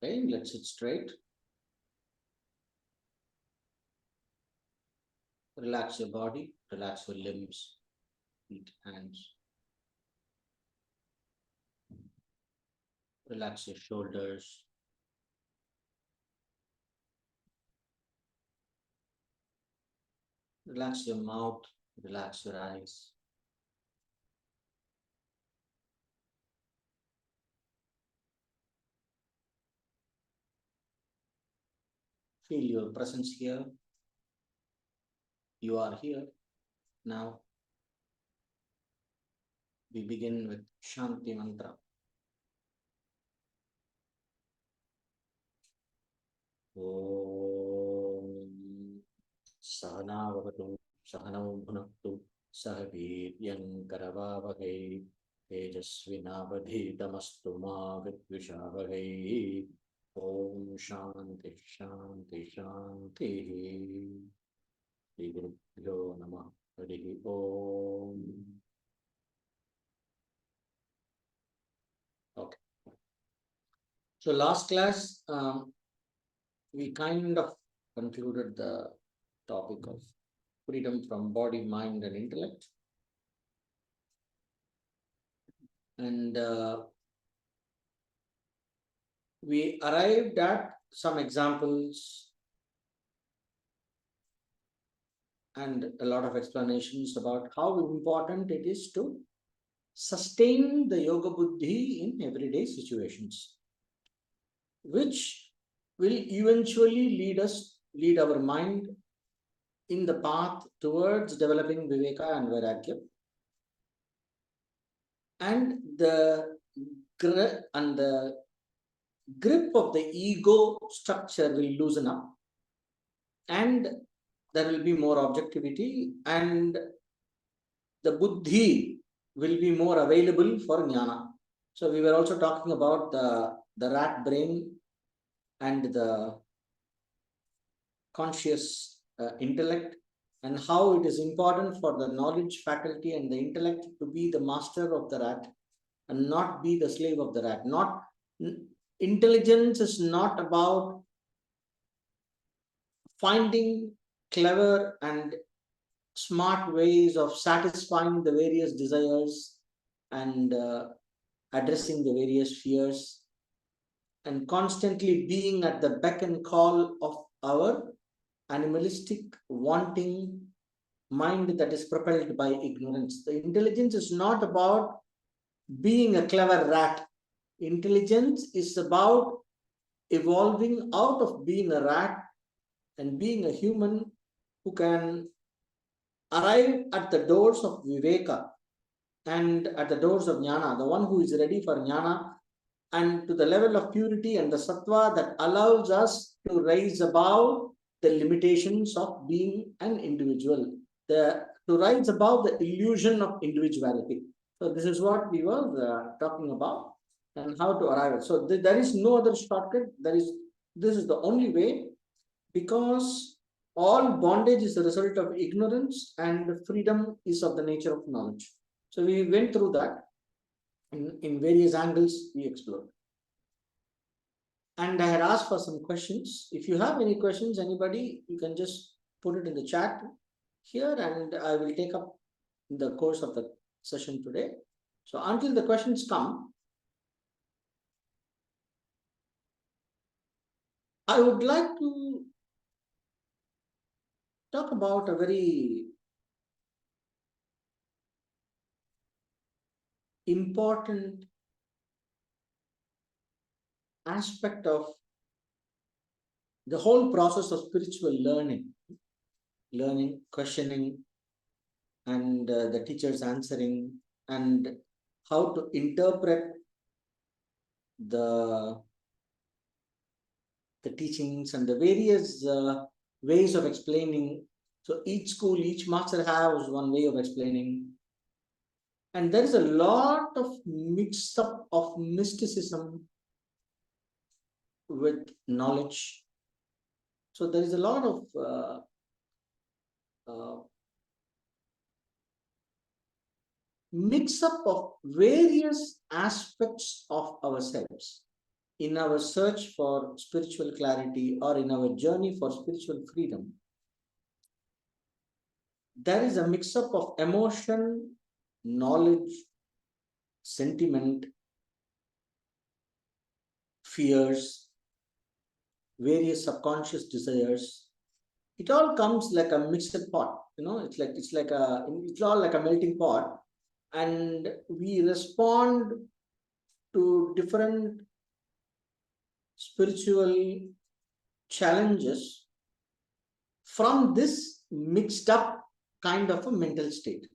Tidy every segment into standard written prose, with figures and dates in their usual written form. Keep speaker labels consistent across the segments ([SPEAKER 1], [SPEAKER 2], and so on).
[SPEAKER 1] Okay, let's sit straight. Relax your body, relax your limbs, feet, hands. Relax your shoulders. Relax your mouth, relax your eyes. Feel your presence here. You are here now. We begin with Shanti Mantra. Om Sahana Vavatu Sahanam Bhunaktu Sahaviryan Karavavahai Tejasvinavadhitamastu Ma Vidvishavahai. Om Shanti Shanti Shanti. Shri Gurubhyo Namah. Harihi Om. Okay. So last class, we kind of concluded the topic of freedom from body, mind, and intellect. And we arrived at some examples and a lot of explanations about how important it is to sustain the yoga buddhi in everyday situations, which will eventually lead our mind in the path towards developing viveka and vairagya. And the grip of the ego structure will loosen up, and there will be more objectivity, and the buddhi will be more available for jnana. So we were also talking about the rat brain and the conscious intellect, and how it is important for the knowledge faculty and the intellect to be the master of the rat and not be the slave of the rat. Intelligence is not about finding clever and smart ways of satisfying the various desires and addressing the various fears and constantly being at the beck and call of our animalistic, wanting mind that is propelled by ignorance. The intelligence is not about being a clever rat. Intelligence is about evolving out of being a rat and being a human who can arrive at the doors of viveka and at the doors of jnana, the one who is ready for jnana, and to the level of purity and the sattva that allows us to rise above the limitations of being an individual, to rise above the illusion of individuality. So this is what we were talking about and how to arrive at. So there is no other shortcut. This is the only way, because all bondage is a result of ignorance and freedom is of the nature of knowledge. So we went through that in various angles we explored. And I had asked for some questions. If you have any questions, anybody, you can just put it in the chat here and I will take up in the course of the session today. So until the questions come, I would like to talk about a very important aspect of the whole process of spiritual learning, questioning, and the teachers answering, and how to interpret the teachings and the various ways of explaining. So each school, each master has one way of explaining. And there is a lot of mix-up of mysticism with knowledge. So there is a lot of mix-up of various aspects of ourselves. in our search for spiritual clarity or in our journey for spiritual freedom, there is a mix up of emotion, knowledge, sentiment, fears, various subconscious desires. It all comes like a mixed pot. It's all like a melting pot, and we respond to different spiritual challenges from this mixed up kind of a mental state.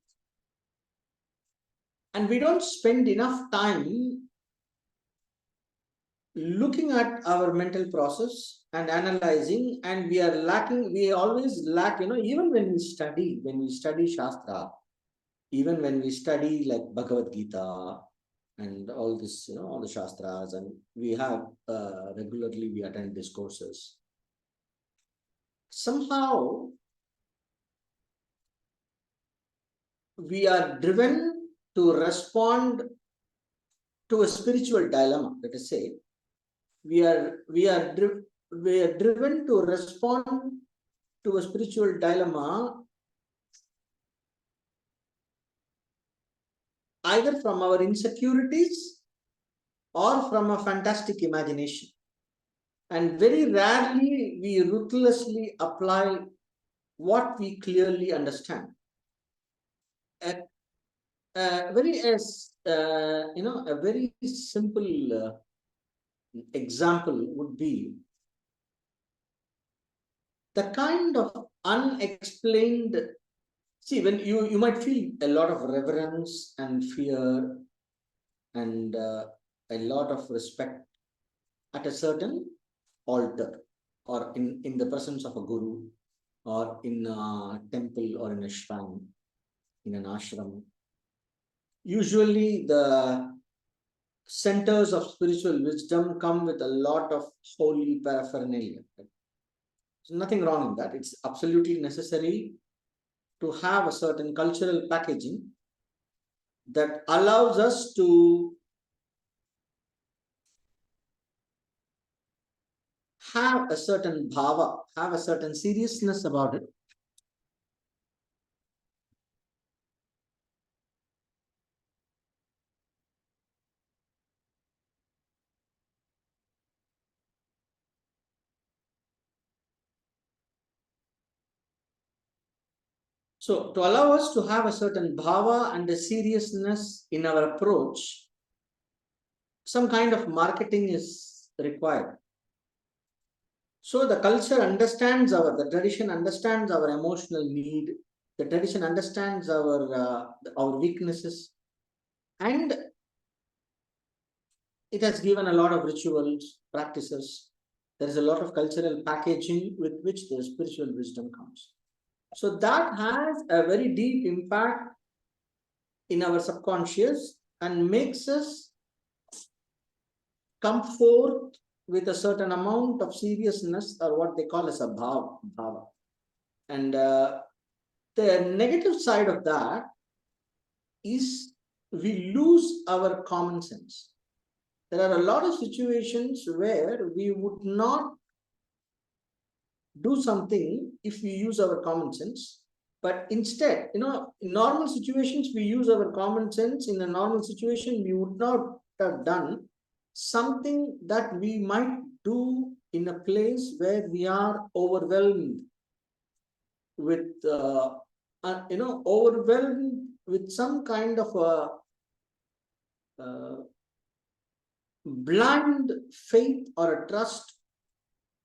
[SPEAKER 1] And we don't spend enough time looking at our mental process and analyzing, and we always lack, even when we study Shastra, even when we study like Bhagavad Gita and all this, all the Shastras, and we have regularly we attend discourses. Somehow we are driven to respond to a spiritual dilemma. Let us say we are driven to respond to a spiritual dilemma either from our insecurities or from a fantastic imagination. And very rarely we ruthlessly apply what we clearly understand. A very simple example would be the kind of unexplained. See, when you might feel a lot of reverence and fear and a lot of respect at a certain altar or in the presence of a guru or in a temple or in a shrine, in an ashram. Usually the centers of spiritual wisdom come with a lot of holy paraphernalia. There's nothing wrong in that. It's absolutely necessary to have a certain cultural packaging that allows us to have a certain bhava, have a certain seriousness about it. So to allow us to have a certain bhava and a seriousness in our approach, some kind of marketing is required. So the culture understands the tradition understands our emotional need. The tradition understands our weaknesses, and it has given a lot of rituals, practices. There is a lot of cultural packaging with which the spiritual wisdom comes. So that has a very deep impact in our subconscious and makes us come forth with a certain amount of seriousness, or what they call as a bhava. And the negative side of that is we lose our common sense. There are a lot of situations where we would not do something if we use our common sense, but instead, in normal situations, we use our common sense. In a normal situation, we would not have done something that we might do in a place where we are overwhelmed with, overwhelmed with some kind of a blind faith or a trust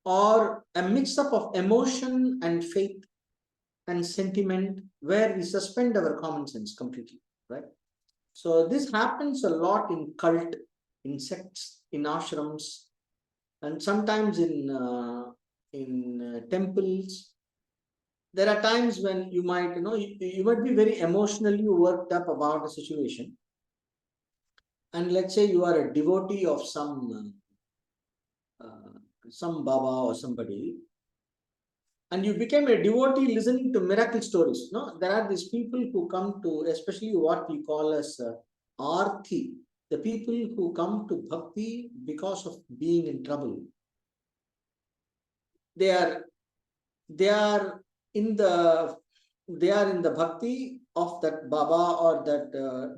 [SPEAKER 1] or a mix-up of emotion and faith and sentiment where we suspend our common sense completely, right? So this happens a lot in cult, in sects, in ashrams, and sometimes in temples. There are times when you might, you might be very emotionally worked up about a situation. And let's say you are a devotee of some Baba or somebody, and you became a devotee listening to miracle stories. No, there are these people who come to, especially what we call as arthi. the people who come to bhakti because of being in trouble, they are they are in the they are in the bhakti of that Baba or that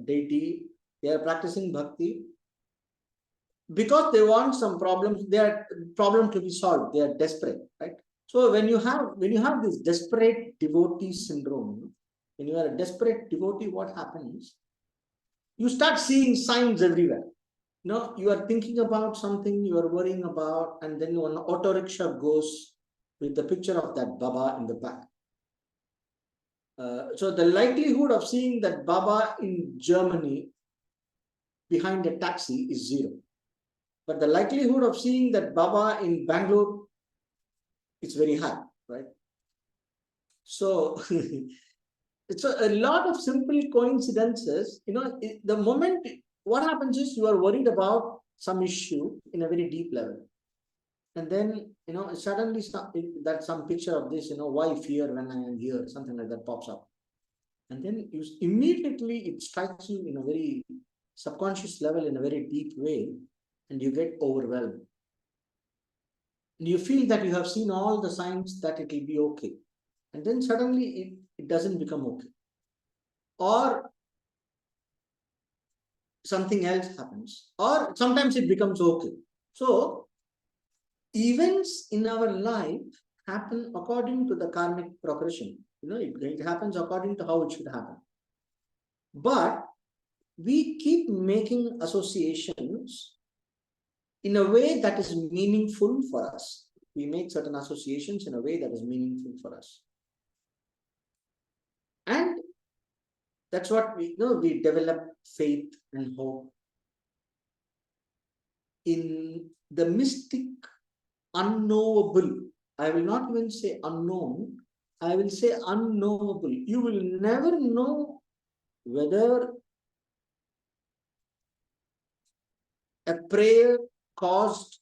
[SPEAKER 1] deity. They are practicing bhakti because they want some problems. Their problem to be solved. They are desperate, right? So when you have this desperate devotee syndrome, when you are a desperate devotee, what happens? You start seeing signs everywhere. You are thinking about something, you are worrying about, and then one auto rickshaw goes with the picture of that Baba in the back. So the likelihood of seeing that Baba in Germany behind a taxi is zero. But the likelihood of seeing that Baba in Bangalore is very high, right? So it's a lot of simple coincidences. The moment what happens is you are worried about some issue in a very deep level. And then, suddenly some picture of this, why fear when I am here, something like that pops up. And then immediately it strikes you in a very subconscious level, in a very deep way, and you get overwhelmed. And you feel that you have seen all the signs that it will be okay. And then suddenly it doesn't become okay. Or something else happens. Or sometimes it becomes okay. So events in our life happen according to the karmic progression. It happens according to how it should happen. But we keep making associations in a way that is meaningful for us. We make certain associations in a way that is meaningful for us. And that's what we develop faith and hope in the mystic unknowable. I will not even say unknown, I will say unknowable. You will never know whether a prayer caused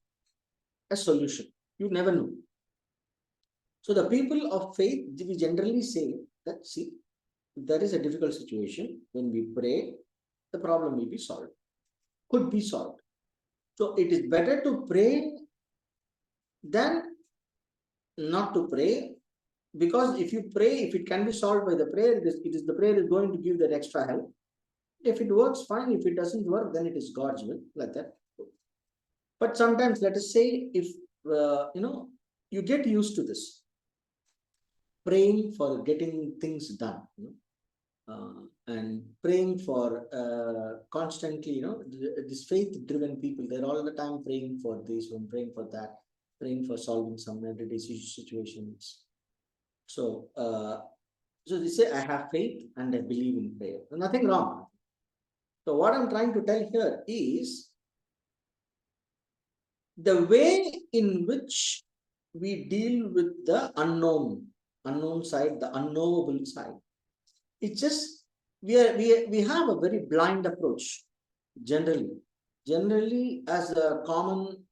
[SPEAKER 1] a solution. You never know. So the people of faith, we generally say that, see, if there is a difficult situation, when we pray, the problem will be solved, could be solved. So it is better to pray than not to pray, because if you pray, if it can be solved by the prayer, it is the prayer is going to give that extra help. If it works, fine. If it doesn't work, then it is God's will, like that. But sometimes, let us say, if you get used to this, praying for getting things done, and praying for constantly, this faith-driven people, they're all the time praying for this one, praying for that, praying for solving some everyday situations. So, they say, I have faith and I believe in prayer. Nothing wrong. So what I'm trying to tell here is the way in which we deal with the unknown side, the unknowable side. It's just we have a very blind approach generally as a common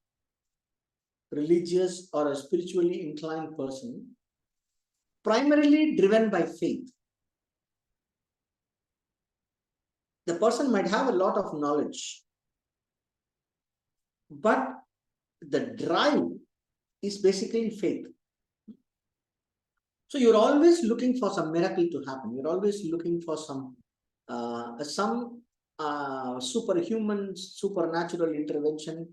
[SPEAKER 1] religious or a spiritually inclined person, primarily driven by faith. The person might have a lot of knowledge, but the drive is basically faith. So you're always looking for some miracle to happen. You're always looking for some superhuman, supernatural intervention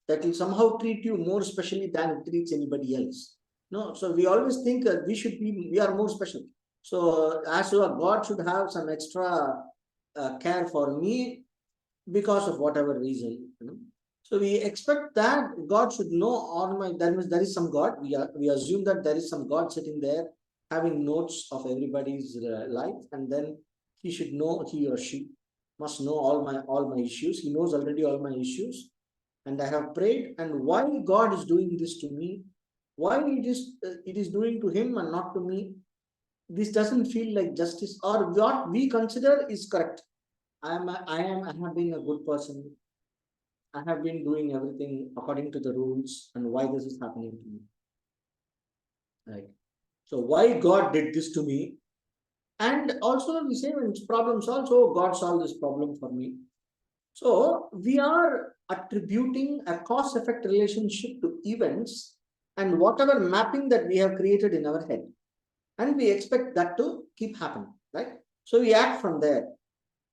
[SPEAKER 1] that will somehow treat you more specially than it treats anybody else. No, so we always think we are more special. So as God should have some extra care for me because of whatever reason. So we expect that God should know all my. That means there is some God. We assume that there is some God sitting there having notes of everybody's life, and then he or she must know all my issues. He knows already all my issues, and I have prayed. And why God is doing this to me? Why it is doing to him and not to me? This doesn't feel like justice, or what we consider is correct. I have been a good person. I have been doing everything according to the rules, and why this is happening to me, right? So why God did this to me? And also we say when problems also, God solved this problem for me. So we are attributing a cause effect relationship to events and whatever mapping that we have created in our head. And we expect that to keep happening, right? So we act from there.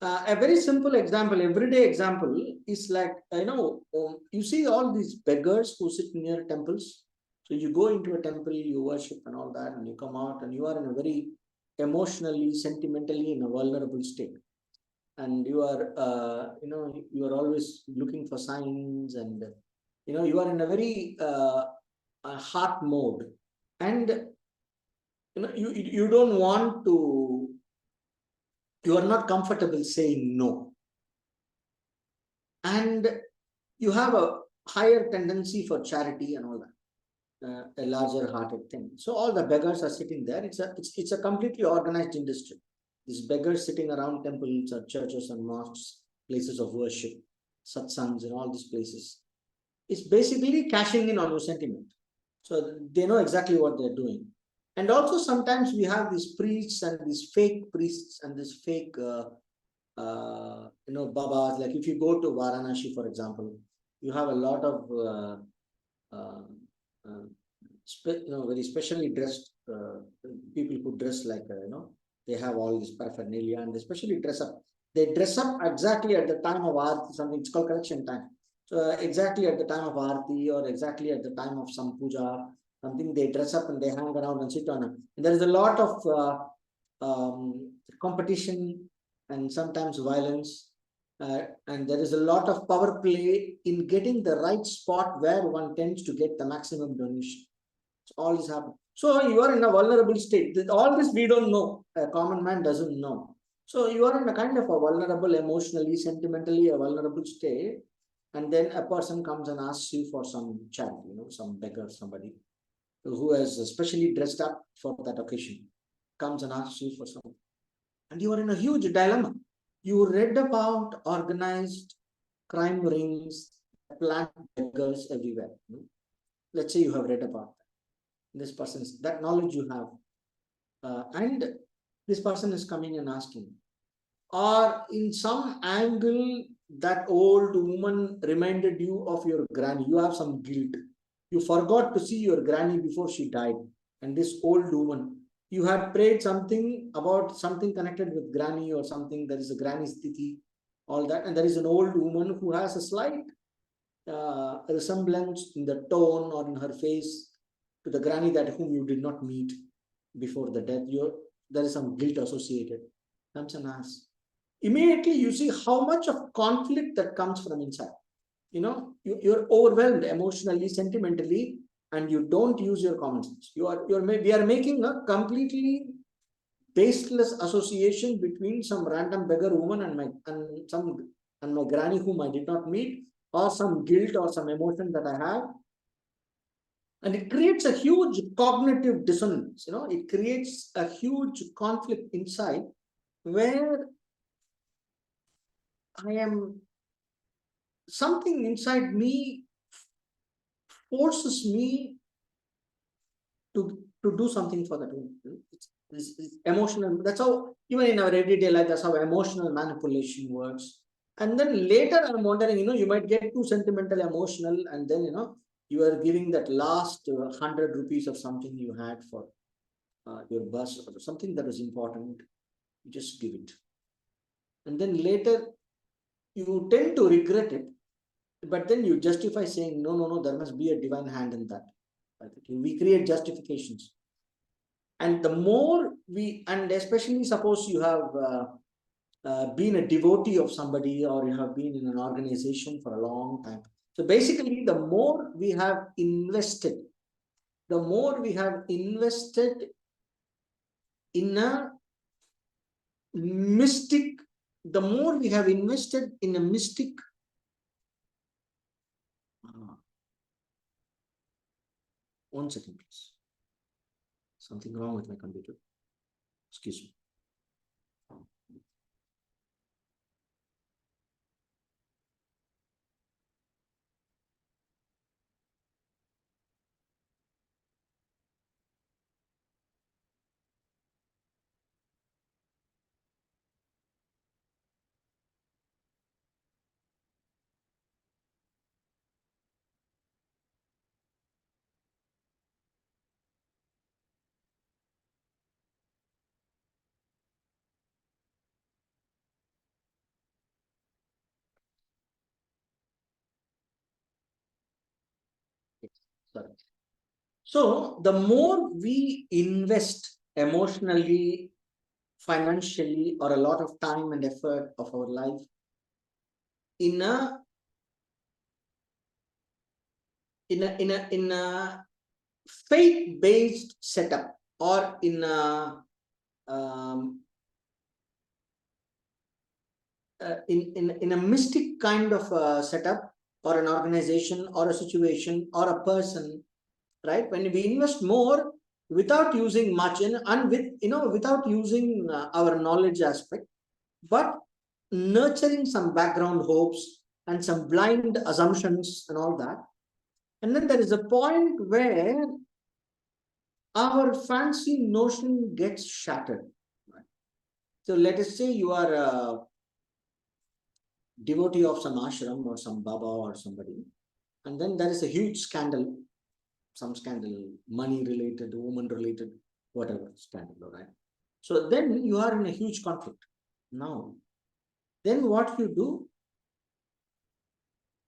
[SPEAKER 1] A very simple example, everyday example is like, you see all these beggars who sit near temples. So you go into a temple, you worship and all that, and you come out and you are in a very emotionally, sentimentally in a vulnerable state. And you are, you are always looking for signs and, you are in a very heart mode. And, you don't want to, you are not comfortable saying no. And you have a higher tendency for charity and all that, a larger hearted thing. So all the beggars are sitting there. It's a completely organized industry. These beggars sitting around temples or churches and mosques, places of worship, satsangs and all these places. It's basically cashing in on your sentiment. So they know exactly what they're doing. And also sometimes we have these priests and these fake priests and this fake babas. Like if you go to Varanasi, for example, you have a lot of uh, uh, very specially dressed people who dress like they have all this paraphernalia and they especially dress up. They dress up exactly at the time of Aarti, something it's called collection time. So exactly at the time of Aarti or exactly at the time of some puja, something they dress up and they hang around and sit on it. And there is a lot of competition and sometimes violence. And there is a lot of power play in getting the right spot where one tends to get the maximum donation. So all this happen. So you are in a vulnerable state. All this we don't know. A common man doesn't know. So you are in a kind of a vulnerable, emotionally, sentimentally, a vulnerable state. And then a person comes and asks you for some charity, some beggar, somebody who has especially dressed up for that occasion, comes and asks you for something. And you are in a huge dilemma. You read about organized crime rings, plant beggars everywhere. Let's say you have read about this person's that knowledge you have, and this person is coming and asking, or in some angle, that old woman reminded you of your granny. You have some guilt. You forgot to see your granny before she died, and this old woman. You had prayed something about something connected with granny or something. There is a granny stiti, all that, and there is an old woman who has a slight resemblance in the tone or in her face to the granny that whom you did not meet before the death. There is some guilt associated. Comes and asks. Immediately you see how much of conflict that comes from inside. You're overwhelmed emotionally, sentimentally, and you don't use your common sense. We are making a completely baseless association between some random beggar woman and my granny whom I did not meet, or some guilt or some emotion that I have. And it creates a huge cognitive dissonance. It creates a huge conflict inside where I am, something inside me forces me to do something for that woman. It's emotional. That's how, even in our everyday life, that's how emotional manipulation works. And then later I'm wondering, you might get too sentimental, emotional, and then you are giving that last 100 rupees of something you had for your bus or something that was important. You just give it. And then later you tend to regret it, but then you justify saying, no, no, no, there must be a divine hand in that. We create justifications. And the more and especially suppose you have been a devotee of somebody or you have been in an organization for a long time. So basically, the more we have invested, in a mystic, the more we have invested in a mystic. One second, please. Something wrong with my computer. Excuse me. Sorry. So the more we invest emotionally, financially, or a lot of time and effort of our life in a faith-based setup, or um, in a mystic kind of setup, or an organization, or a situation, or a person, right? When we invest more without using much and with without using our knowledge aspect, but nurturing some background hopes and some blind assumptions and all that, and then there is a point where our fancy notion gets shattered. Right? So let us say you are a devotee of some ashram or some baba or somebody, and then there is a huge scandal, some scandal, money related, woman related, whatever scandal, right? So then you are in a huge conflict. Now, then what you do,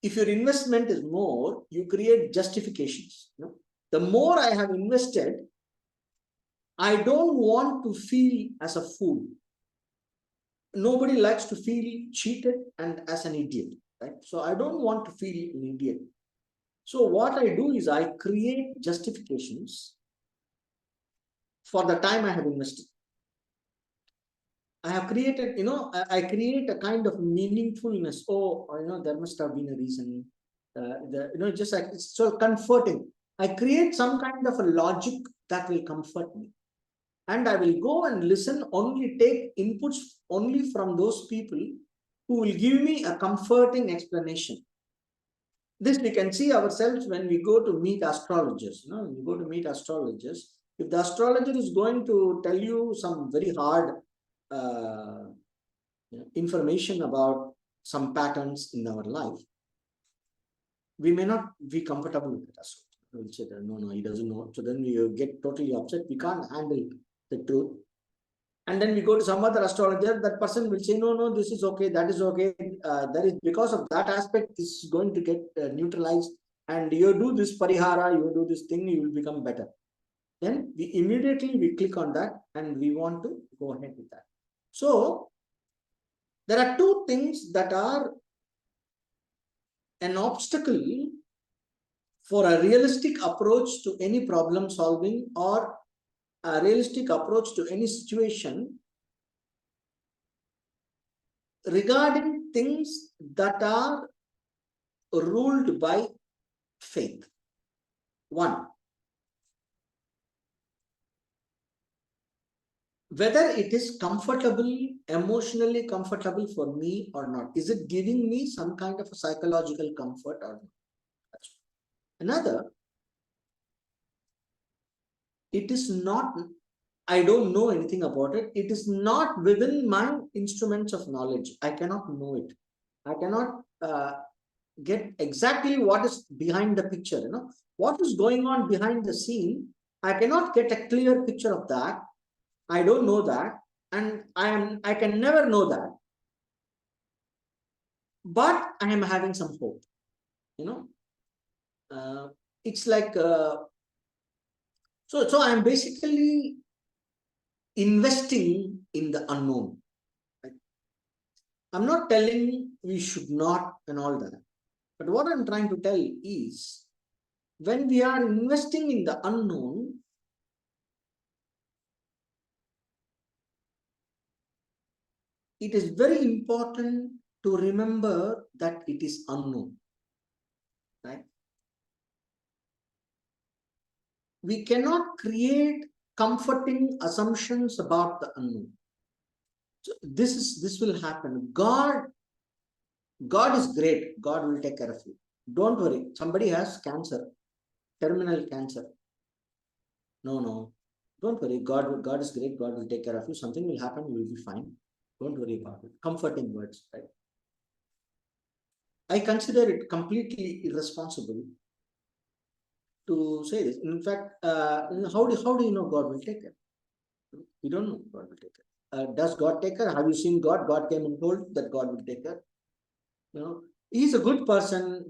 [SPEAKER 1] if your investment is more, you create justifications. The more I have invested, I don't want to feel as a fool. Nobody likes to feel cheated and as an idiot, right? So I don't want to feel an idiot. So what I do is I create justifications for the time I have invested. I have created, I create a kind of meaningfulness. Oh, there must have been a reason. Just like it's so comforting. I create some kind of a logic that will comfort me. And I will go and listen, only take inputs only from those people who will give me a comforting explanation. This we can see ourselves when we go to meet astrologers. When we go to meet astrologers, if the astrologer is going to tell you some very hard uh, information about some patterns in our life, we may not be comfortable with it. We'll say that, no, he doesn't know. So then we get totally upset. We can't handle the truth. And then we go to some other astrologer, that person will say, no, this is okay, that is okay. That is because of that aspect, this is going to get neutralized. And you do this parihara, you do this thing, you will become better. Then we immediately click on that and we want to go ahead with that. So there are two things that are an obstacle for a realistic approach to any problem solving, or a realistic approach to any situation regarding things that are ruled by faith. One, whether it is comfortable, emotionally comfortable for me or not. Is it giving me some kind of a psychological comfort or not? Another, it is not, I don't know anything about it. It is not within my instruments of knowledge. I cannot know it. I cannot get exactly what is behind the picture. What is going on behind the scene. I cannot get a clear picture of that. I don't know that, and I can never know that. But I am having some hope. It's like so I am basically investing in the unknown. Right? I'm not telling we should not and all that, but what I'm trying to tell is, when we are investing in the unknown, it is very important to remember that it is unknown, right? We cannot create comforting assumptions about the unknown. So this will happen. God is great. God will take care of you. Don't worry. Somebody has cancer, terminal cancer. No. Don't worry. God is great. God will take care of you. Something will happen. You will be fine. Don't worry about it. Comforting words, right? I consider it completely irresponsible to say this. In fact, how do you know God will take care? You don't know God will take care. Does God take care? Have you seen God? God came and told that God will take care. He's a good person.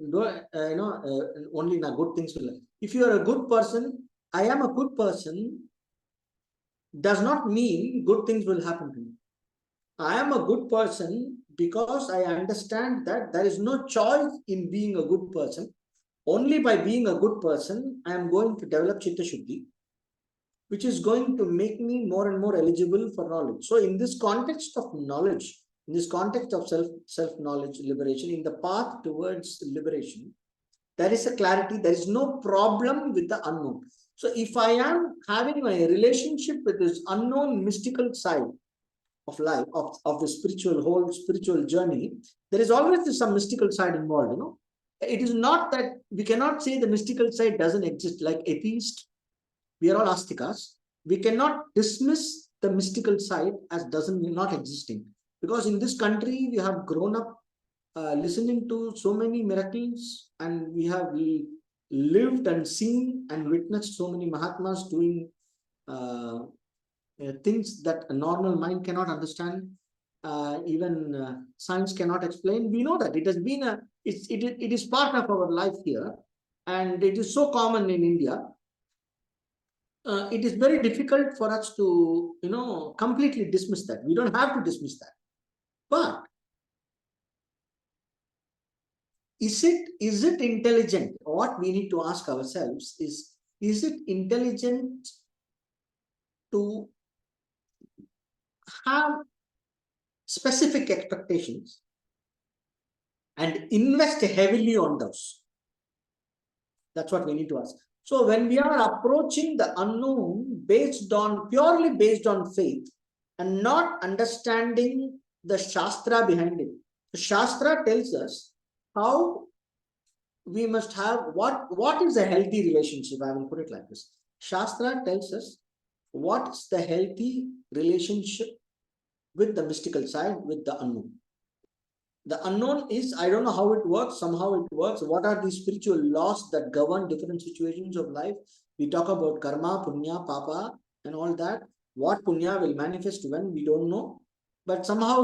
[SPEAKER 1] Only good things will. If you are a good person, I am a good person, does not mean good things will happen to me. I am a good person because I understand that there is no choice in being a good person. Only by being a good person, I am going to develop Chitta Shuddhi, which is going to make me more and more eligible for knowledge. So in this context of knowledge, in this context of self-knowledge liberation, in the path towards liberation, there is a clarity, there is no problem with the unknown. So if I am having my relationship with this unknown mystical side of life, of the whole spiritual journey, there is always some mystical side involved, It is not that we cannot say the mystical side doesn't exist. Like atheist, we are all astikas. We cannot dismiss the mystical side as not existing, because in this country we have grown up listening to so many miracles, and we have lived and seen and witnessed so many Mahatmas doing things that a normal mind cannot understand, even science cannot explain. We know that it has been it is part of our life here, and it is so common in India. It is very difficult for us to completely dismiss that. We don't have to dismiss that, but is it intelligent? What we need to ask ourselves is it intelligent to have specific expectations and invest heavily on those? That's what we need to ask. So when we are approaching the unknown purely based on faith and not understanding the Shastra behind it, the Shastra tells us how we must have what is a healthy relationship. I will put it like this. Shastra tells us what's the healthy relationship with the mystical side, with the unknown. The unknown is, I don't know how it works, somehow it works. What are the spiritual laws that govern different situations of life? We talk about karma, punya, papa, and all that. What punya will manifest when, we don't know. But somehow,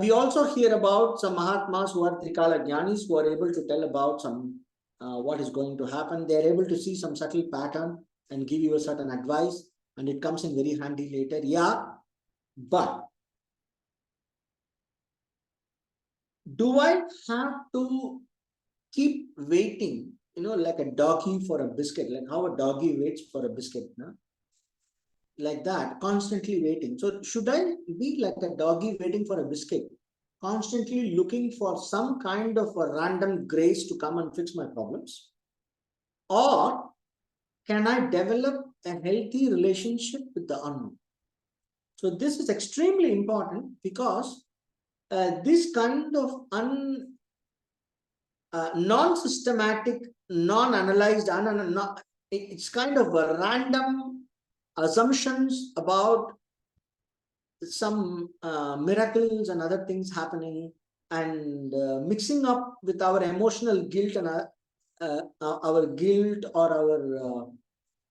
[SPEAKER 1] we also hear about some Mahatmas who are Trikala Jnanis, who are able to tell about some what is going to happen. They are able to see some subtle pattern and give you a certain advice, and it comes in very handy later. Yeah, but do I have to keep waiting, like a doggy for a biscuit, like how a doggy waits for a biscuit, no? Like that, constantly waiting. So should I be like a doggy waiting for a biscuit, constantly looking for some kind of a random grace to come and fix my problems? Or can I develop a healthy relationship with the unknown? So this is extremely important, because this kind of non-systematic, non-analyzed, it's kind of a random assumptions about some miracles and other things happening, and mixing up with our emotional guilt and our guilt or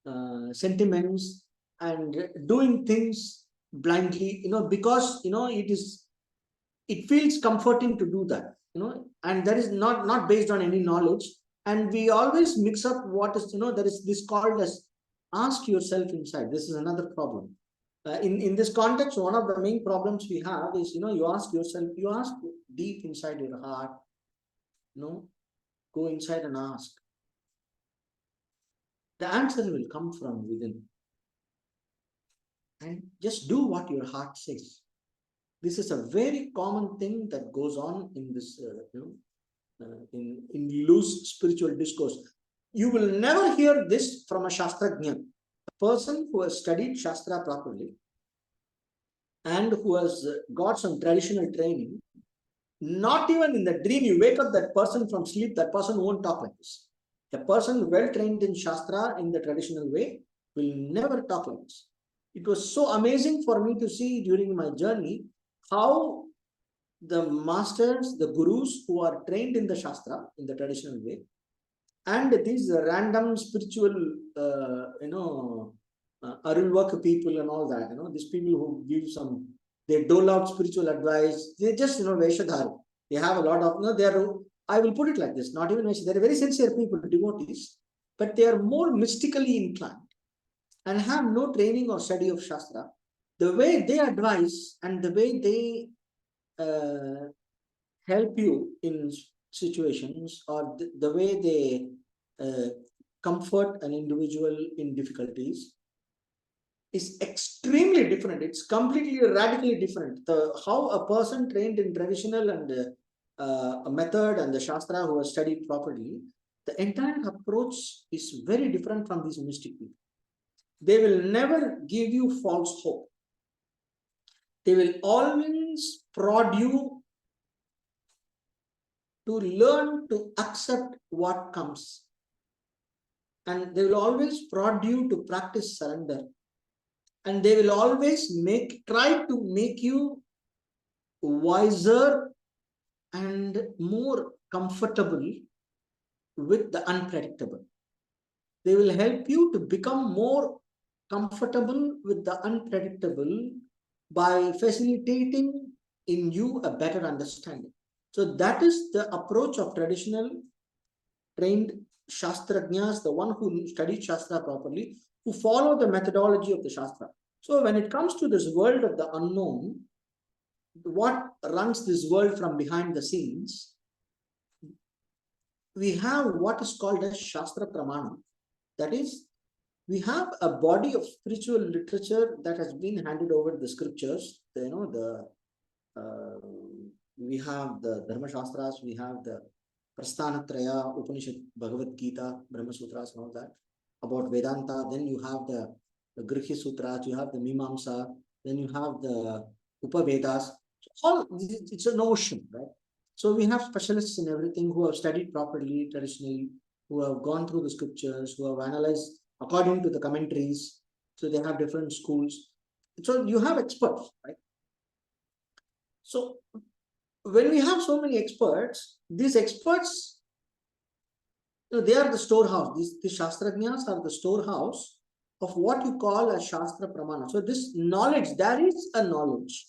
[SPEAKER 1] our sentiments, and doing things blindly, because it feels comforting to do that, and that is not based on any knowledge. And we always mix up what is, there is this called as ask yourself inside. This is another problem. In this context, one of the main problems we have is, you ask yourself, you ask deep inside your heart, go inside and ask. The answer will come from within. And just do what your heart says. This is a very common thing that goes on in this, in loose spiritual discourse. You will never hear this from a Shastrajna, a person who has studied Shastra properly and who has got some traditional training. Not even in the dream, you wake up that person from sleep, that person won't talk like this. A person well trained in Shastra in the traditional way will never talk like this. It was so amazing for me to see during my journey how the masters, the gurus who are trained in the Shastra, in the traditional way, and these random spiritual, Arulvaka people and all that, these people who give they dole out spiritual advice, they just, Veshadhar. They have a lot of, they are, I will put it like this, not even Veshadhar, they are very sincere people, devotees, but they are more mystically inclined and have no training or study of Shastra, the way they advise and the way they help you in situations, or the way they comfort an individual in difficulties, is extremely different. It's completely radically different. How a person trained in traditional and a method and the Shastra, who has studied properly, the entire approach is very different from these mystic people. They will never give you false hope. They will always prod you to learn to accept what comes. And they will always prod you to practice surrender. And they will always try to make you wiser and more comfortable with the unpredictable. They will help you to become more comfortable with the unpredictable by facilitating in you a better understanding. So that is the approach of traditional trained Shastrajnas, the one who studied Shastra properly, who follow the methodology of the Shastra. So when it comes to this world of the unknown, what runs this world from behind the scenes, we have what is called as Shastra Pramana. That is, we have a body of spiritual literature that has been handed over the scriptures. We have the Dharma Shastras, we have the Prasthanatraya, Upanishad, Bhagavad Gita, Brahma Sutras, and all that. About Vedanta, then you have the Grihya Sutras, you have the Mimamsa, then you have the Upavedas. All it's an ocean, right? So we have specialists in everything who have studied properly, traditionally, who have gone through the scriptures, who have analyzed according to the commentaries. So they have different schools. So you have experts, right? So when we have so many experts, these experts, they are the storehouse. These Shastrajnas are the storehouse of what you call a Shastra Pramana. So this knowledge, there is a knowledge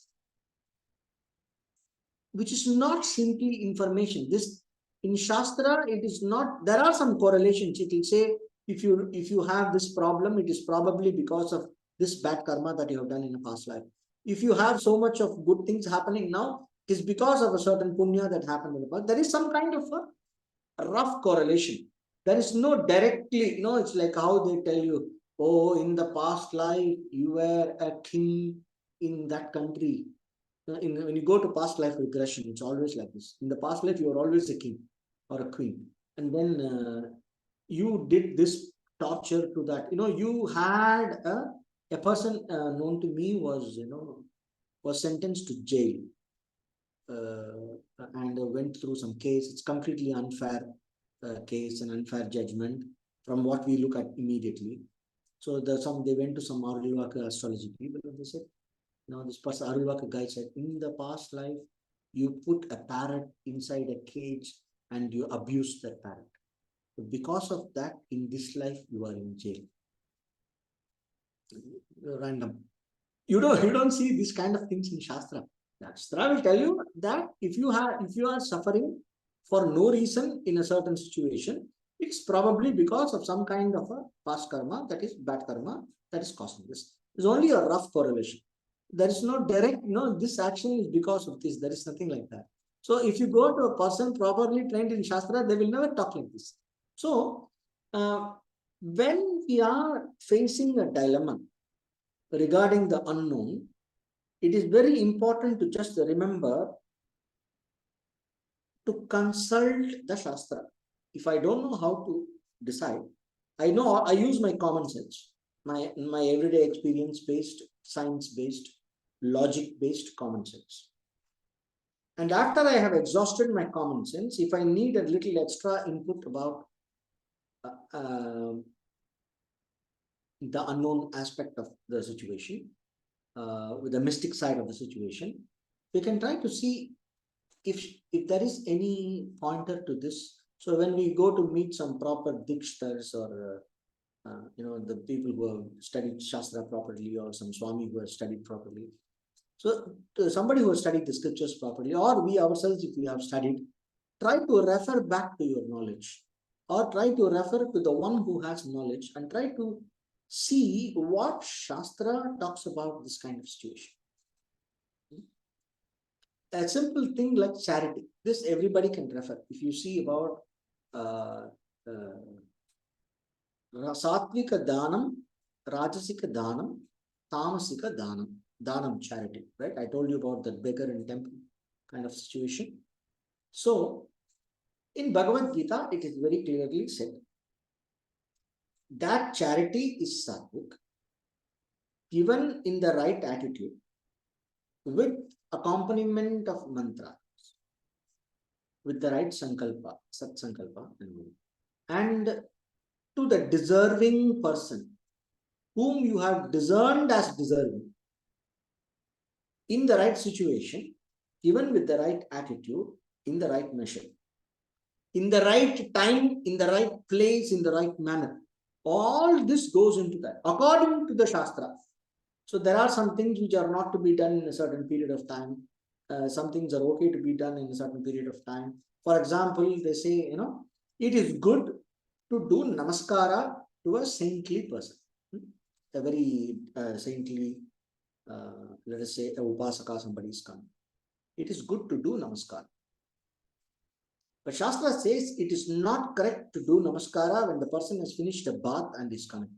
[SPEAKER 1] which is not simply information. This in Shastra, it is not, there are some correlations. It will say, if you have this problem, it is probably because of this bad karma that you have done in a past life. If you have so much of good things happening now, it is because of a certain punya that happened in the past. There is some kind of a rough correlation. There is no directly, it's like how they tell you, oh, in the past life, you were a king in that country. When you go to past life regression, it's always like this. In the past life, you were always a king or a queen. And then you did this torture to that. You had a person known to me was sentenced to jail and went through some case. It's completely unfair case and unfair judgment from what we look at immediately. So they went to some Arulvaka astrology people and they said, this person Arulvaka guy said, in the past life, you put a parrot inside a cage and you abused that parrot. Because of that, in this life, you are in jail. Random. You don't see this kind of things in Shastra. Shastra will tell you that if you are suffering for no reason in a certain situation, it's probably because of some kind of a past karma, that is bad karma, that is causing this. There's only a rough correlation. There is no direct, this action is because of this. There is nothing like that. So if you go to a person properly trained in Shastra, they will never talk like this. So when we are facing a dilemma regarding the unknown, it is very important to just remember to consult the Shastra. If I don't know how to decide, I use my common sense, my everyday experience-based, science-based, logic-based common sense. And after I have exhausted my common sense, if I need a little extra input about the unknown aspect of the situation, with the mystic side of the situation, we can try to see if there is any pointer to this. So when we go to meet some proper dikshitars or the people who have studied Shastra properly, or some Swami who has studied properly. So somebody who has studied the scriptures properly, or we ourselves, if we have studied, try to refer back to your knowledge or try to refer to the one who has knowledge and try to see what Shastra talks about this kind of situation. A simple thing like charity, this everybody can refer. If you see about uh, Satvika Danam, Rajasika Danam, Tamasika Danam charity, right? I told you about that beggar in temple kind of situation. So, in Bhagavad Gita, it is very clearly said that charity is sattvic, given in the right attitude, with accompaniment of mantra, with the right sankalpa, sat sankalpa, and to the deserving person whom you have discerned as deserving in the right situation, given with the right attitude, in the right measure, in the right time, in the right place, in the right manner. All this goes into that according to the Shastra. So there are some things which are not to be done in a certain period of time. Some things are okay to be done in a certain period of time. For example, they say, it is good to do namaskara to a saintly person, a very saintly, let us say, a upasaka, somebody is coming. It is good to do namaskara. But Shastra says it is not correct to do namaskara when the person has finished a bath and is coming.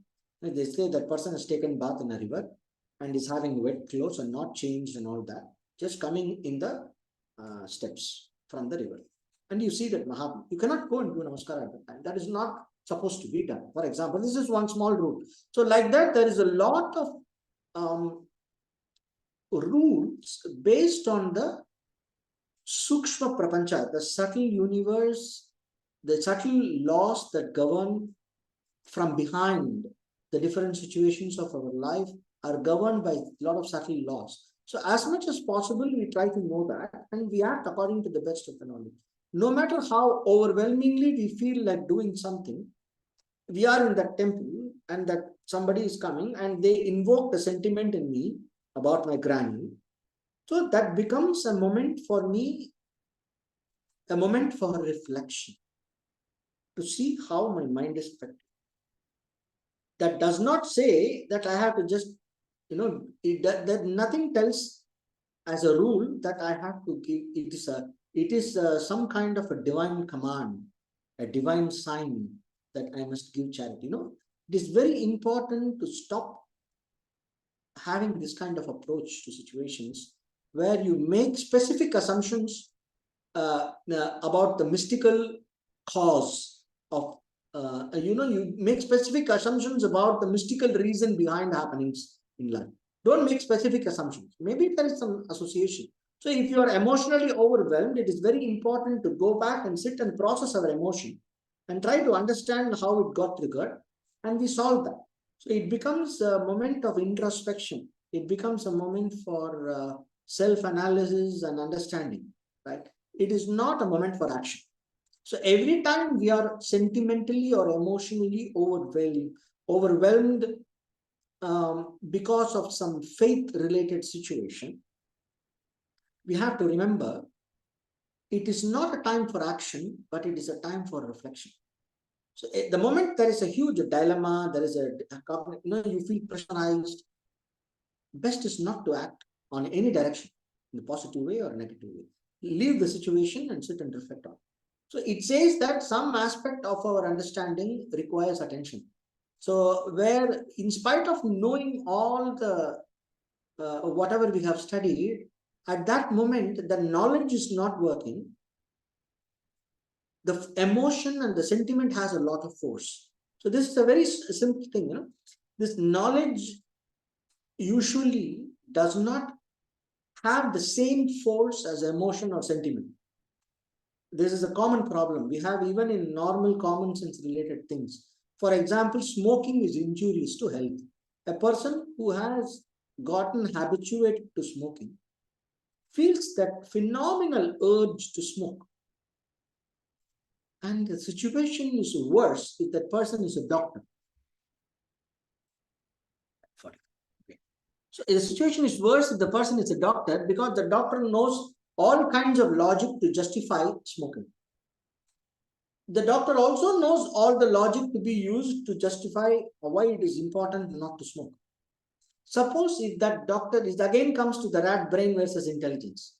[SPEAKER 1] They say that person has taken bath in a river and is having wet clothes and not changed and all that, just coming in the steps from the river. And you see that Mahatma, you cannot go and do namaskara at that time. That is not supposed to be done. For example, this is one small rule. So like that, there is a lot of rules based on the Sukshma Prapancha, the subtle universe, the subtle laws that govern from behind the different situations of our life are governed by a lot of subtle laws. So as much as possible, we try to know that and we act according to the best of the knowledge. No matter how overwhelmingly we feel like doing something, we are in that temple and that somebody is coming and they invoke the sentiment in me about my granny. So that becomes a moment for me, a moment for reflection, to see how my mind is affected. That does not say that I have to just, that nothing tells as a rule that I have to give. It is some kind of a divine command, a divine sign that I must give charity. It is very important to stop having this kind of approach to situations where you make specific assumptions about the mystical cause of, you make specific assumptions about the mystical reason behind happenings in life. Don't make specific assumptions. Maybe there is some association. So if you are emotionally overwhelmed, it is very important to go back and sit and process our emotion and try to understand how it got triggered, and we solve that. So it becomes a moment of introspection. It becomes a moment for self-analysis and understanding, right? It is not a moment for action. So every time we are sentimentally or emotionally overwhelmed because of some faith-related situation, we have to remember it is not a time for action, but it is a time for reflection. So the moment there is a huge dilemma, there is you feel pressurized, best is not to act on any direction in a positive way or negative way. Leave the situation and sit and reflect on it. So it says that some aspect of our understanding requires attention. So where, in spite of knowing all the whatever we have studied, at that moment the knowledge is not working. The emotion and the sentiment has a lot of force. So this is a very simple thing. This knowledge usually does not have the same force as emotion or sentiment. This is a common problem we have even in normal common sense related things. For example, smoking is injurious to health. A person who has gotten habituated to smoking feels that phenomenal urge to smoke. And the situation is worse if that person is a doctor. So the situation is worse if the person is a doctor, because the doctor knows all kinds of logic to justify smoking. The doctor also knows all the logic to be used to justify why it is important not to smoke. Suppose if that doctor is again comes to the rat brain versus intelligence,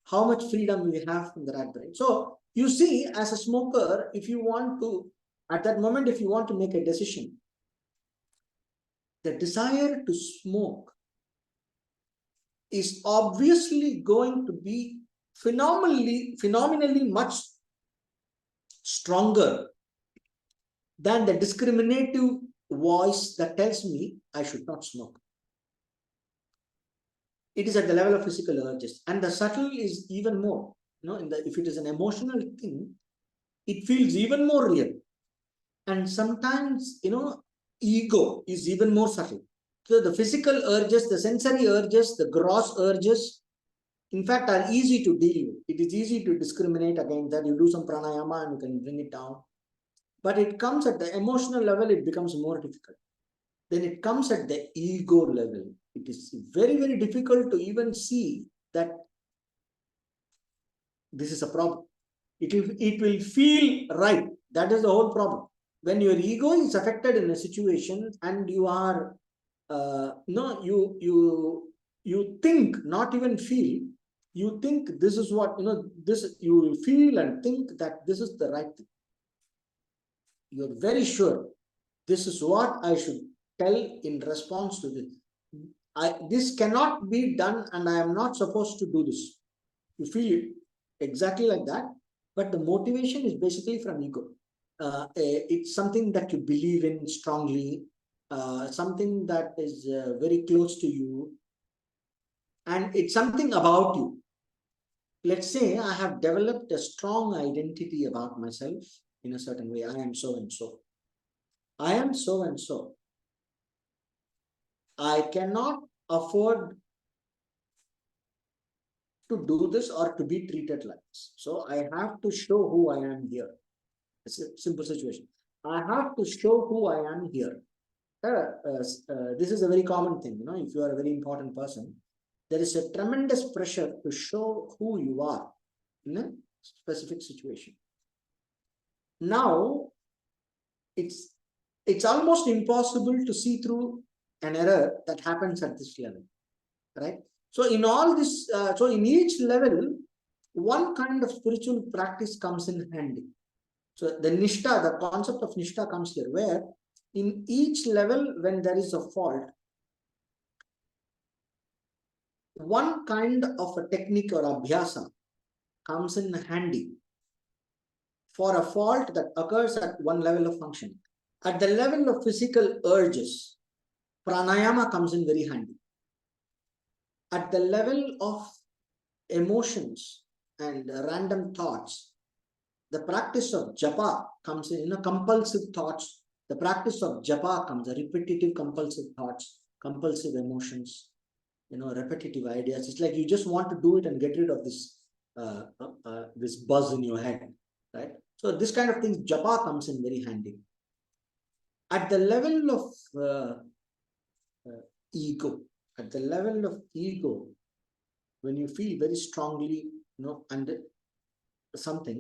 [SPEAKER 1] how much freedom we have from the rat brain. So you see, as a smoker, if you want to, at that moment, if you want to make a decision, the desire to smoke is obviously going to be phenomenally much stronger than the discriminative voice that tells me I should not smoke. It is at the level of physical urges, and the subtle is even more. If it is an emotional thing, it feels even more real. And sometimes, ego is even more subtle. So the physical urges, the sensory urges, the gross urges, in fact, are easy to deal with. It is easy to discriminate against that. You do some pranayama and you can bring it down. But it comes at the emotional level, it becomes more difficult. Then it comes at the ego level. It is very, very difficult to even see that this is a problem. It will feel right. That is the whole problem. When your ego is affected in a situation and you are, you think, not even feel, you think this is what, this, you will feel and think that this is the right thing. You're very sure this is what I should tell in response to this. This cannot be done and I am not supposed to do this. You feel exactly like that, but the motivation is basically from ego. It's something that you believe in strongly, something that is very close to you, and it's something about you. Let's say I have developed a strong identity about myself in a certain way. I am so and so. I am so and so. I cannot afford to do this or to be treated like this. So I have to show who I am here. It's a simple situation. I have to show who I am here. This is a very common thing. If you are a very important person, there is a tremendous pressure to show who you are in a specific situation. Now, it's almost impossible to see through an error that happens at this level, right? So in all this, so in each level, one kind of spiritual practice comes in handy. So the Nishta, the concept of Nishta comes here, where in each level, when there is a fault, one kind of a technique or abhyasa comes in handy for a fault that occurs at one level of function. At the level of physical urges, pranayama comes in very handy. At the level of emotions and random thoughts, the practice of japa comes in, compulsive thoughts. The practice of japa comes, a repetitive compulsive thoughts, compulsive emotions, repetitive ideas. It's like you just want to do it and get rid of this this buzz in your head, right? So this kind of things, japa comes in very handy. At the level of ego, at the level of ego, when you feel very strongly, under something,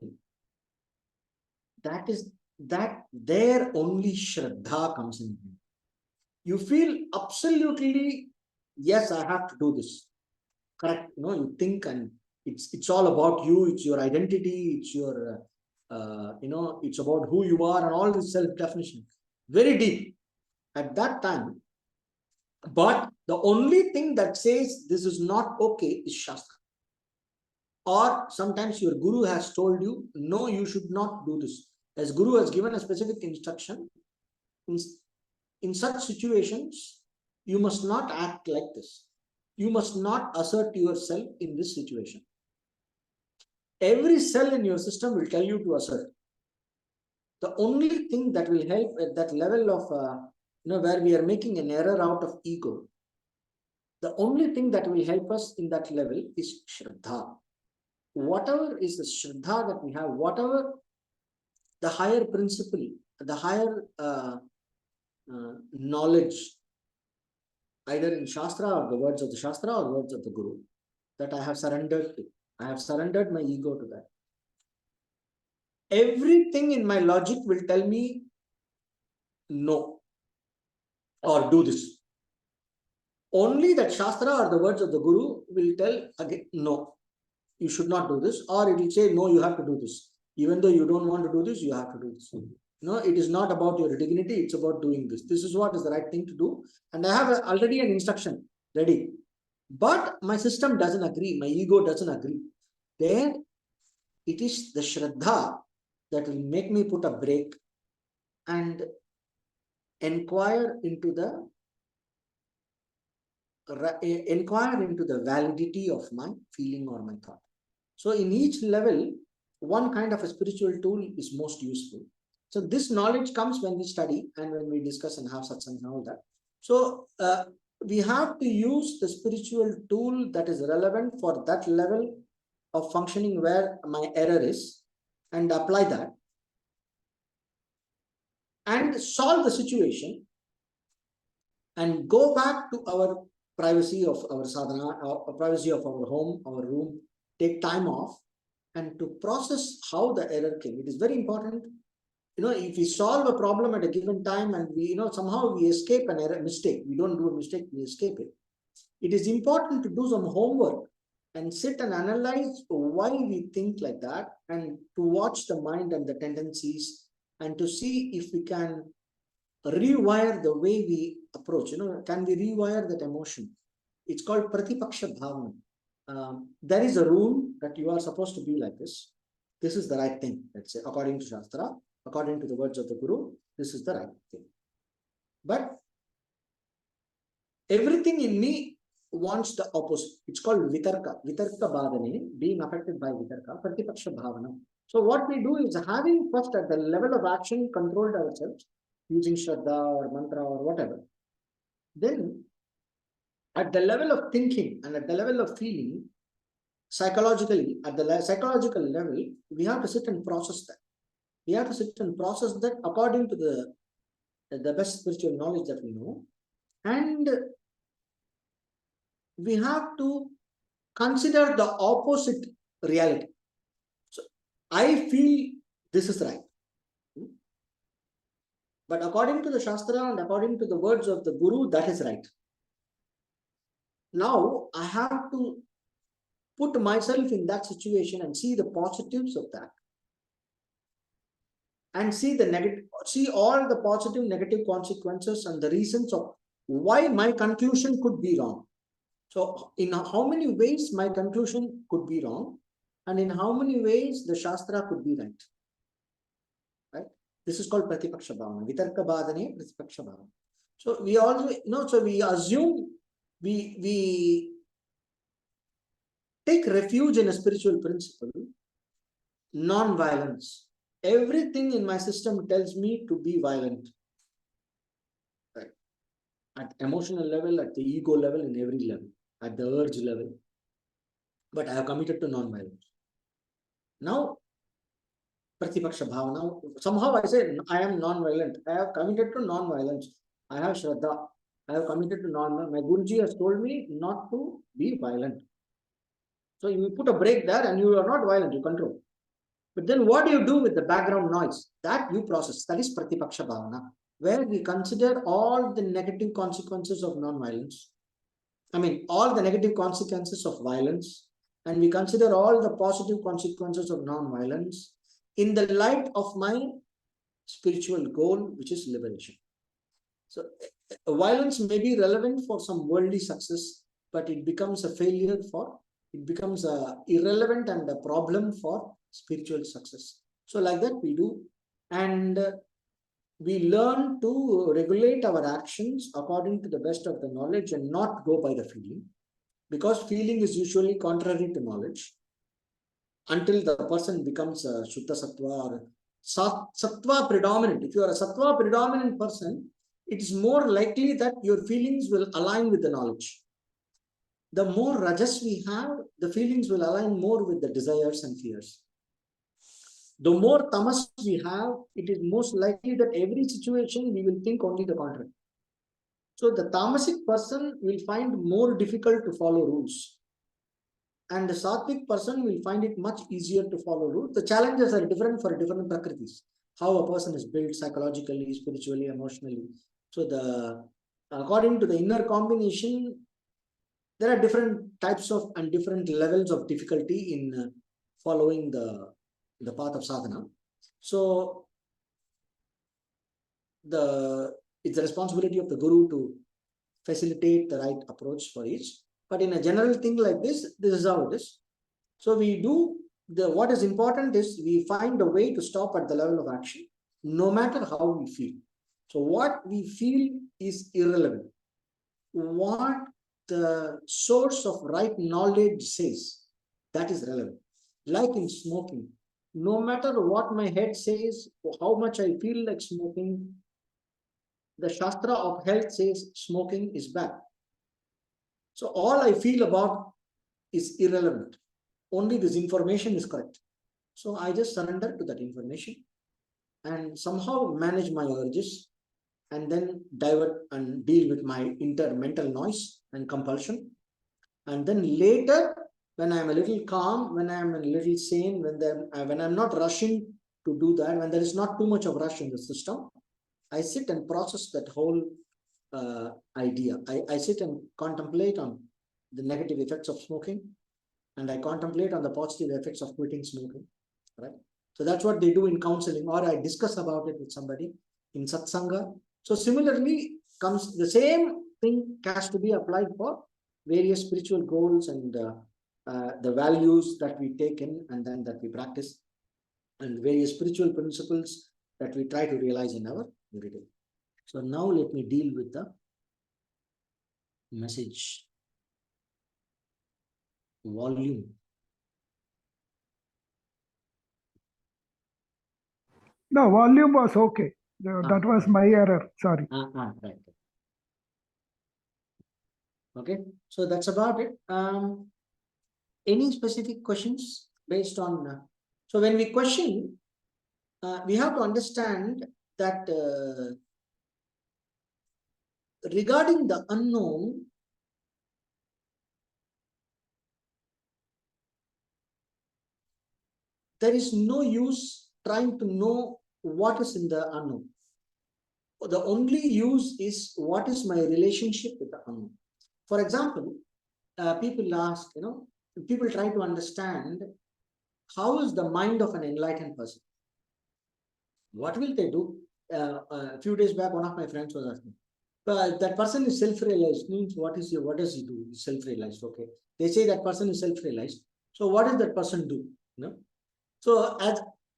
[SPEAKER 1] that there only Shraddha comes in. You feel absolutely, yes, I have to do this. Correct. You think, and it's all about you. It's your identity. It's your, it's about who you are and all this self-definition. Very deep at that time. But the only thing that says this is not okay is Shastra. Or sometimes your guru has told you, no, you should not do this. As guru has given a specific instruction, in such situations, you must not act like this. You must not assert yourself in this situation. Every cell in your system will tell you to assert. The only thing that will help at that level of, where we are making an error out of ego, the only thing that will help us in that level is Shraddha. Whatever is the Shraddha that we have, whatever the higher principle, the higher knowledge, either in Shastra or the words of the Shastra or words of the Guru, that I have surrendered to. I have surrendered my ego to that. everything in my logic will tell me no or do this. Only that Shastra or the words of the Guru will tell again, no, you should not do this, or it will say, no, you have to do this. Even though you don't want to do this, you have to do this. No, it is not about your dignity, it's about doing this. This is what is the right thing to do. And I have already an instruction ready. But my system doesn't agree, my ego doesn't agree. Then it is the Shraddha that will make me put a break and inquire into the validity of my feeling or my thought. So in each level, one kind of a spiritual tool is most useful. So this knowledge comes when we study and when we discuss and have satsang and all that. So we have to use the spiritual tool that is relevant for that level of functioning where my error is, and apply that and solve the situation and go back to our privacy of our sadhana, privacy of our home, our room, take time off and to process how the error came. It is very important. If we solve a problem at a given time and we, somehow we escape an error, mistake, we don't do a mistake, we escape it. It is important to do some homework and sit and analyze why we think like that, and to watch the mind and the tendencies and to see if we can rewire the way we approach. Can we rewire that emotion? It's called Pratipaksha Bhavana. There is a rule that you are supposed to be like this. This is the right thing, let's say, according to Shastra, according to the words of the Guru, this is the right thing. But everything in me wants the opposite. It's called Vitarka. Vitarka Bhadane, being affected by Vitarka, Pratipaksha Bhavana. So what we do is, having first at the level of action controlled ourselves, using Shraddha or mantra or whatever, then at the level of thinking and at the level of feeling, psychologically, at the psychological level, we have to sit and process that. We have to sit and process that according to the best spiritual knowledge that we know. And we have to consider the opposite reality. So I feel this is right. But according to the Shastra and according to the words of the Guru, that is right. Now I have to put myself in that situation and see the positives of that. And see the negative, see all the positive, negative consequences and the reasons of why my conclusion could be wrong. So in how many ways my conclusion could be wrong, and in how many ways the Shastra could be right. Right? This is called Pratipaksha Bhavana. Vitarka Bhadane, Pratipaksha Bhavana. So we always, so we assume, we take refuge in a spiritual principle, non-violence. Everything in my system tells me to be violent. Right? At emotional level, at the ego level, in every level, at the urge level. But I have committed to non-violence. Now, Pratipaksha Bhavana, somehow I say, I am non-violent. I have committed to non-violence. I have Shraddha. I have committed to non-violence. My Guruji has told me not to be violent. So you put a break there and you are not violent, you control. But then what do you do with the background noise? That you process. That is Pratipaksha Bhavana, where we consider all the negative consequences of non-violence. All the negative consequences of violence, and we consider all the positive consequences of non-violence in the light of my spiritual goal, which is liberation. So violence may be relevant for some worldly success, but it becomes a failure it becomes irrelevant and a problem for spiritual success. So like that we do, and we learn to regulate our actions according to the best of the knowledge and not go by the feeling, because feeling is usually contrary to knowledge until the person becomes a Shuddha Sattva or Sattva predominant. If you are a Sattva predominant person, it is more likely that your feelings will align with the knowledge. The more rajas we have, the feelings will align more with the desires and fears. The more tamas we have, it is most likely that every situation we will think only the contrary. So the tamasic person will find more difficult to follow rules. and the sattvic person will find it much easier to follow rules. The challenges are different for different prakritis. How a person is built psychologically, spiritually, emotionally. So according to the inner combination, there are different types of and different levels of difficulty in following the path of sadhana. So it's the responsibility of the guru to facilitate the right approach for each. But in a general thing like this is how it is. So we do what is important is we find a way to stop at the level of action, no matter how we feel. So what we feel is irrelevant. What the source of right knowledge says, that is relevant. Like in smoking, no matter what my head says, or how much I feel like smoking, the Shastra of health says smoking is bad. So all I feel about is irrelevant. Only this information is correct. So I just surrender to that information and somehow manage my urges and then divert and deal with my mental noise and compulsion. And then later, when I'm a little calm, when I'm a little sane, when I'm not rushing to do that, when there is not too much of rush in the system, I sit and process that whole idea. I sit and contemplate on the negative effects of smoking, and I contemplate on the positive effects of quitting smoking. Right? So that's what they do in counseling, or I discuss about it with somebody in satsanga. So similarly, comes the same thing has to be applied for various spiritual goals and the values that we take in and then that we practice, and various spiritual principles that we try to realize in our everyday. So now let me deal with the message volume.
[SPEAKER 2] The volume was okay. That was my error. Sorry.
[SPEAKER 1] Right. Okay, so that's about it. Any specific questions based on? So when we question, we have to understand that regarding the unknown, there is no use trying to know what is in the unknown. The only use is what is my relationship with the unknown. For example, people ask, people try to understand how is the mind of an enlightened person. What will they do? A few days back, one of my friends was asking, that person is self-realized, means what does he do? He's self-realized. Okay. They say that person is self-realized. So what does that person do? So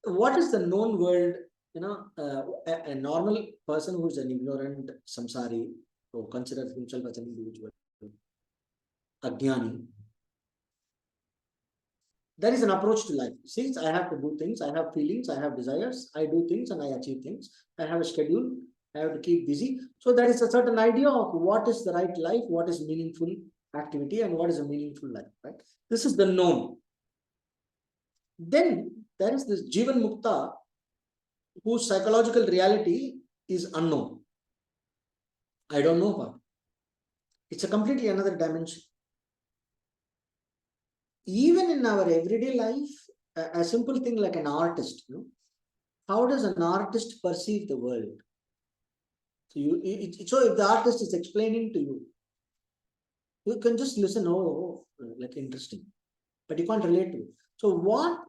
[SPEAKER 1] what is the known world? A normal person who is an ignorant samsari, who considers himself as an individual, ajnani, there is an approach to life. Since I have to do things, I have feelings, I have desires, I do things and I achieve things. I have a schedule, I have to keep busy. So there is a certain idea of what is the right life, what is meaningful activity, and what is a meaningful life, right? This is the known. Then there is this Jivan Mukta, whose psychological reality is unknown. I don't know about. It's a completely another dimension. Even in our everyday life, a simple thing like an artist, how does an artist perceive the world? So if the artist is explaining to you, you can just listen, like interesting, but you can't relate to it. So what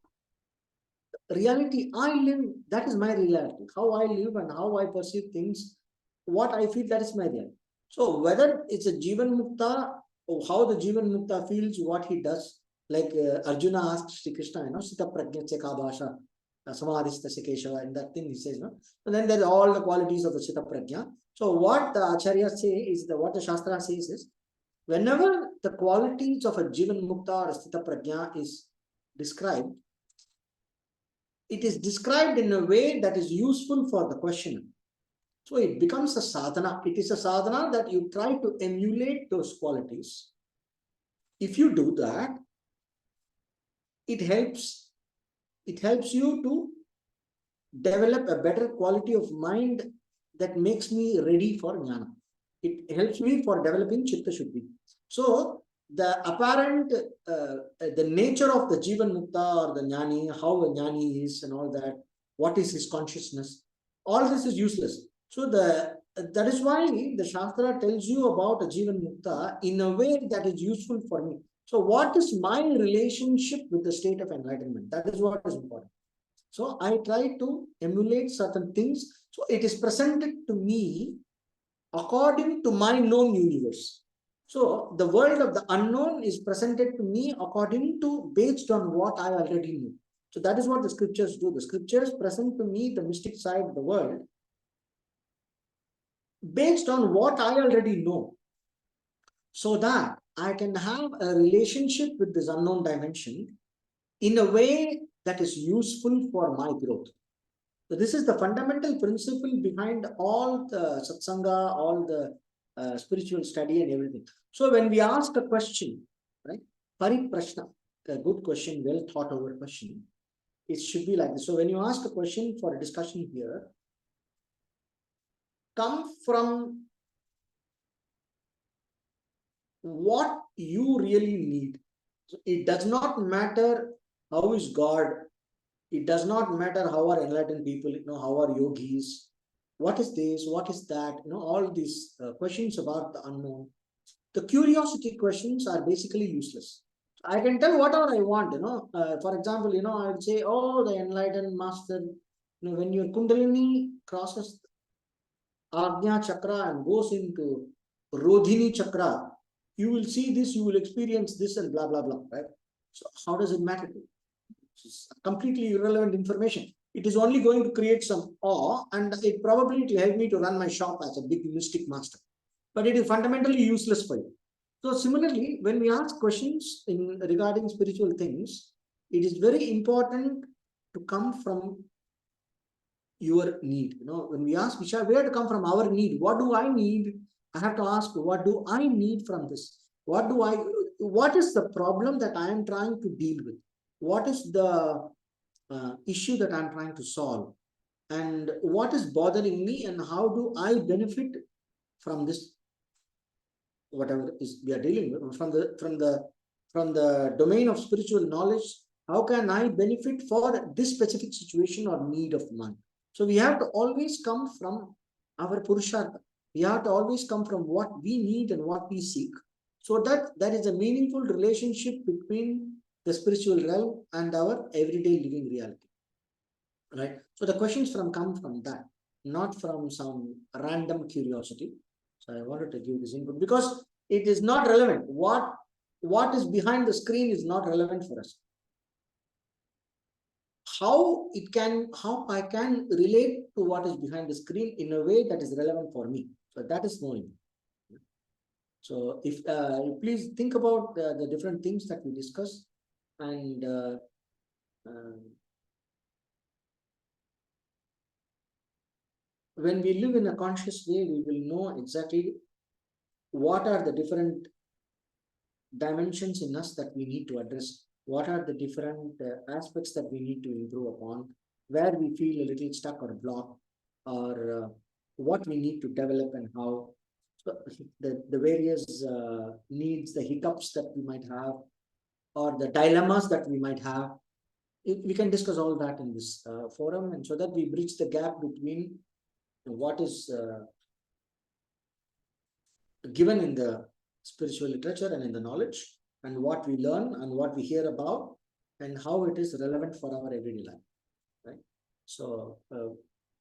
[SPEAKER 1] reality I live, that is my reality. How I live and how I perceive things, what I feel, that is my reality. So whether it's a Jivan Mukta, or how the Jivan Mukta feels, what he does, like Arjuna asked Sri Krishna, Sita Prajna Cheka Bhasha, Samadhista Sekeshava, and that thing he says, And then there's all the qualities of the Sita Prajna. So what the Acharya say is, what the Shastra says is, whenever the qualities of a Jivan Mukta or Sita Prajna is described, it is described in a way that is useful for the questioner. So it becomes a sadhana. It is a sadhana that you try to emulate those qualities. If you do that, it helps you to develop a better quality of mind that makes me ready for jnana. It helps me for developing chitta shuddhi. So the apparent, the nature of the Jivan Mukta or the Jnani, how a Jnani is and all that, what is his consciousness, all this is useless. So that is why the Shastra tells you about a Jivan Mukta in a way that is useful for me. So what is my relationship with the state of enlightenment? That is what is important. So I try to emulate certain things. So it is presented to me according to my known universe. So the world of the unknown is presented to me according to, based on what I already knew. So that is what the scriptures do. The scriptures present to me the mystic side of the world based on what I already know, so that I can have a relationship with this unknown dimension in a way that is useful for my growth. So this is the fundamental principle behind all the satsanga, all the spiritual study and everything. So when we ask a question, right, pariprashna, a good question, well thought over question, it should be like this. So when you ask a question for a discussion here, come from what you really need. So it does not matter how is God. It does not matter how are enlightened people, how are yogis, what is this, what is that, all these questions about the unknown. The curiosity questions are basically useless. I can tell whatever I want, for example, I would say, oh, the enlightened master, when your Kundalini crosses Agnya Chakra and goes into Rodhini Chakra, you will see this, you will experience this and blah, blah, blah, right? So how does it matter to you? It's completely irrelevant information. It is only going to create some awe, and it probably will help me to run my shop as a big mystic master. But it is fundamentally useless for you. So similarly, when we ask questions regarding spiritual things, it is very important to come from your need. When we ask Vishal, where to come from our need, what do I need? I have to ask, what do I need from this? What is the problem that I am trying to deal with? What is the issue that I'm trying to solve? And what is bothering me, and how do I benefit from this, whatever is we are dealing with, from the domain of spiritual knowledge? How can I benefit for this specific situation or need of mine? So we have to always come from our purushartha. We have to always come from what we need and what we seek, so that there is a meaningful relationship between the spiritual realm and our everyday living reality, right? So the questions come from that, not from some random curiosity. So I wanted to give this input because it is not relevant. What is behind the screen is not relevant for us. How I can relate to what is behind the screen in a way that is relevant for me. So that is knowing. So if please think about the different things that we discussed, and when we live in a conscious way, we will know exactly what are the different dimensions in us that we need to address. What are the different aspects that we need to improve upon, where we feel a little stuck or blocked, or what we need to develop and how. So the various needs, the hiccups that we might have, or the dilemmas that we might have. We can discuss all that in this forum, and so that we bridge the gap between what is given in the spiritual literature and in the knowledge, and what we learn and what we hear about, and how it is relevant for our everyday life, right? So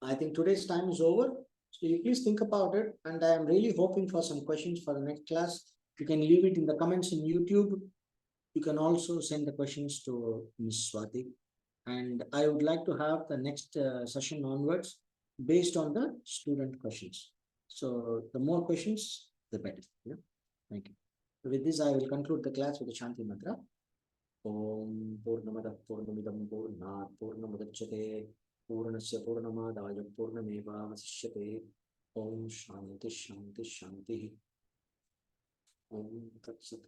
[SPEAKER 1] I think today's time is over. So you please think about it, and I am really hoping for some questions for the next class. You can leave it in the comments in YouTube. You can also send the questions to Ms. Swati, and I would like to have the next session onwards based on the student questions. So the more questions, the better. Yeah. Thank you. So with this, I will conclude the class with the Shanti mantra. Om Purnamada Purnamidam Purnat Purnamudachyate Purnasya Purnamadaya Purnameva Vasishyate. Om Shanti Shanti Shanti. Om Tat Sat.